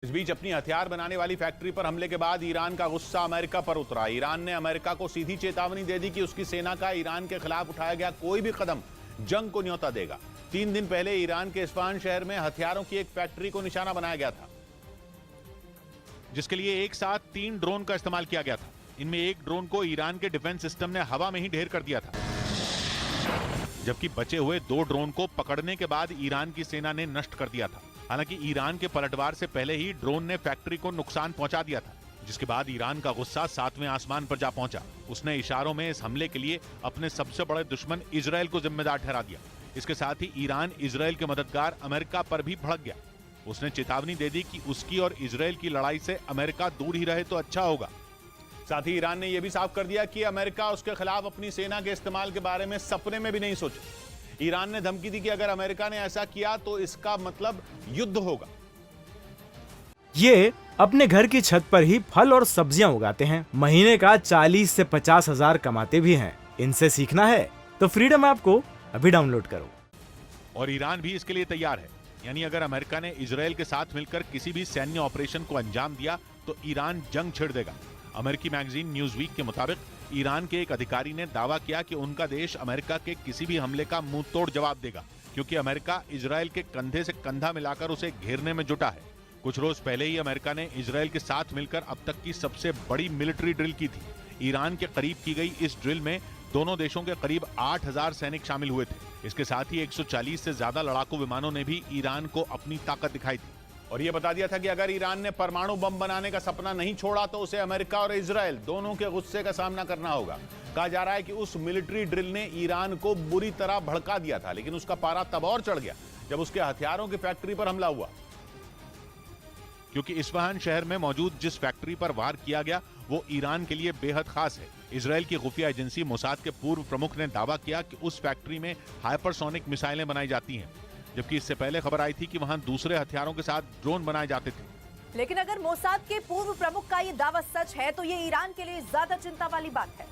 इस बीच अपनी हथियार बनाने वाली फैक्ट्री पर हमले के बाद ईरान का गुस्सा अमेरिका पर उतरा। ईरान ने अमेरिका को सीधी चेतावनी दे दी कि उसकी सेना का ईरान के खिलाफ उठाया गया कोई भी कदम जंग को न्योता देगा। 3 दिन पहले ईरान के इस्फहान शहर में हथियारों की एक फैक्ट्री को निशाना बनाया गया था, जिसके लिए एक साथ 3 ड्रोन का इस्तेमाल किया गया था। इनमें एक ड्रोन को ईरान के डिफेंस सिस्टम ने हवा में ही ढेर कर दिया था, जबकि बचे हुए 2 ड्रोन को पकड़ने के बाद ईरान की सेना ने नष्ट कर दिया था। हालांकि ईरान के पलटवार से पहले ही ड्रोन ने फैक्ट्री को नुकसान पहुंचा दिया था, जिसके बाद ईरान का गुस्सा 7वें आसमान पर जा पहुंचा। उसने इशारों में इस हमले के लिए अपने सबसे बड़े दुश्मन इजराइल को जिम्मेदार ठहरा दिया। इसके साथ ही ईरान इजराइल के मददगार अमेरिका पर भी भड़क गया। उसने चेतावनी दे दी कि उसकी और इजराइल की लड़ाई से अमेरिका दूर ही रहे तो अच्छा होगा। साथ ही ईरान ने यह भी साफ कर दिया कि अमेरिका उसके खिलाफ अपनी सेना के इस्तेमाल के बारे में सपने में भी नहीं सोचे। ईरान ने धमकी दी कि अगर अमेरिका ने ऐसा किया तो इसका मतलब युद्ध होगा। ये अपने घर की छत पर ही फल और सब्जियां उगाते हैं। महीने का 40 से 50 हजार कमाते भी हैं। इनसे सीखना है तो फ्रीडम ऐप को अभी डाउनलोड करो। और ईरान भी इसके लिए तैयार है, यानी अगर अमेरिका ने इजराइल के साथ मिलकर किसी भी सैन्य ऑपरेशन को अंजाम दिया तो ईरान जंग छेड़ देगा। अमेरिकी मैगजीन न्यूज़वीक के मुताबिक ईरान के एक अधिकारी ने दावा किया कि उनका देश अमेरिका के किसी भी हमले का मुंह तोड़ जवाब देगा, क्योंकि अमेरिका इजराइल के कंधे से कंधा मिलाकर उसे घेरने में जुटा है। कुछ रोज पहले ही अमेरिका ने इजराइल के साथ मिलकर अब तक की सबसे बड़ी मिलिट्री ड्रिल की थी। ईरान के करीब की गई इस ड्रिल में दोनों देशों के करीब 8000 सैनिक शामिल हुए थे। इसके साथ ही 140 से ज्यादा लड़ाकू विमानों ने भी ईरान को अपनी ताकत दिखाई थी और यह बता दिया था कि अगर ईरान ने परमाणु बम बनाने का सपना नहीं छोड़ा तो उसे अमेरिका और इजराइल दोनों के गुस्से का सामना करना होगा। कहा जा रहा है कि उस मिलिट्री ड्रिल ने ईरान को बुरी तरह भड़का दिया था, लेकिन उसका पारा तब और चढ़ गया जब उसके हथियारों की फैक्ट्री पर हमला हुआ, क्योंकि इस्फहान शहर में मौजूद जिस फैक्ट्री पर वार किया गया वो ईरान के लिए बेहद खास है। इजराइल की खुफिया एजेंसी मोसाद के पूर्व प्रमुख ने दावा किया कि उस फैक्ट्री में हाइपरसोनिक मिसाइलें बनाई जाती हैं, जबकि इससे पहले खबर आई थी कि वहां दूसरे हथियारों के साथ ड्रोन बनाए जाते थे। लेकिन अगर मोसाद के पूर्व प्रमुख का ये दावा सच है तो ये ईरान के लिए ज्यादा चिंता वाली बात है,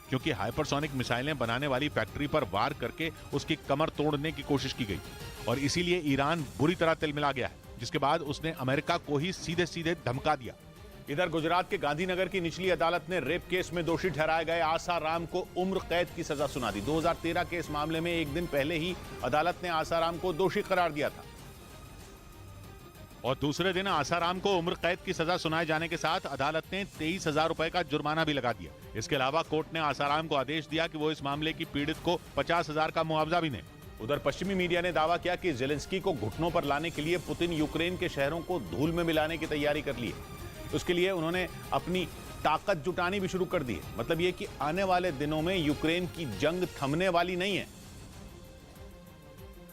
क्योंकि हाइपरसोनिक मिसाइलें बनाने वाली फैक्ट्री पर वार करके उसकी कमर तोड़ने की कोशिश की गई और इसीलिए ईरान बुरी तरह तिलमिला गया है, जिसके बाद उसने अमेरिका को ही सीधे सीधे धमका दिया। इधर गुजरात के गांधीनगर की निचली अदालत ने रेप केस में दोषी ठहराए गए आसाराम को उम्र कैद की सजा सुना दी। 2013 के इस मामले में एक दिन पहले ही अदालत ने आसाराम को दोषी करार दिया था और दूसरे दिन आसाराम को उम्र कैद की सजा सुनाए जाने के साथ अदालत ने 23,000 रुपए का जुर्माना भी लगा दिया। इसके अलावा कोर्ट ने आसाराम को आदेश दिया कि वो इस मामले की पीड़ित को 50,000 का मुआवजा भी दें। उधर पश्चिमी मीडिया ने दावा किया कि जेलेंस्की को घुटनों पर लाने के लिए पुतिन यूक्रेन के शहरों को धूल में मिलाने की तैयारी कर ली है। उसके लिए उन्होंने अपनी ताकत जुटानी भी शुरू कर दी है। मतलब ये कि आने वाले दिनों में यूक्रेन की जंग थमने वाली नहीं है,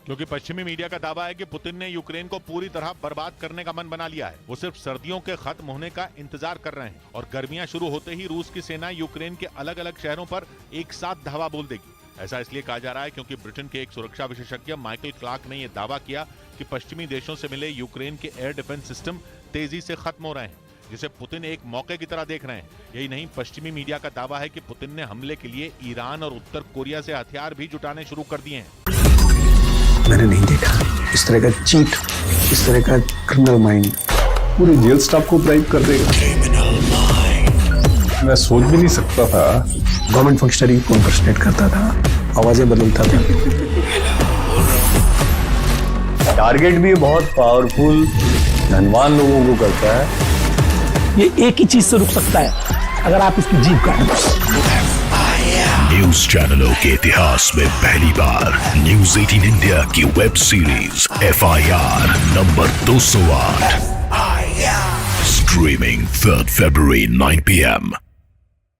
क्योंकि पश्चिमी मीडिया का दावा है कि पुतिन ने यूक्रेन को पूरी तरह बर्बाद करने का मन बना लिया है। वो सिर्फ सर्दियों के खत्म होने का इंतजार कर रहे हैं और गर्मियां शुरू होते ही रूस की सेना यूक्रेन के अलग अलग शहरों पर एक साथ धावा बोल देगी। ऐसा इसलिए कहा जा रहा है क्योंकि ब्रिटेन के एक सुरक्षा विशेषज्ञ माइकल क्लार्क ने यह दावा किया कि पश्चिमी देशों से मिले यूक्रेन के एयर डिफेंस सिस्टम तेजी से खत्म हो रहे हैं, जिसे पुतिन एक मौके की तरह देख रहे हैं। यही नहीं, पश्चिमी मीडिया का दावा है कि पुतिन ने हमले के लिए ईरान और उत्तर कोरिया से हथियार भी जुटाने शुरू कर दिए हैं। मैंने नहीं देखा इस तरह का चीट, इस तरह का क्रिमिनल माइंड पूरे जेल स्टाफ को ब्राइब कर देगा। मैं सोच भी नहीं सकता था। गवर्नमेंट फंक्शनरी को इम्पर्सनेट करता था, आवाजें बदलता था। टारगेट भी बहुत पावरफुल धनवान लोगों को करता है। ये एक ही चीज से रुक सकता है, अगर आप इसकी जीभ काटें। न्यूज चैनलों के इतिहास में पहली बार न्यूज 18 इंडिया की web series FIR number 208 streaming 3 February 9 PM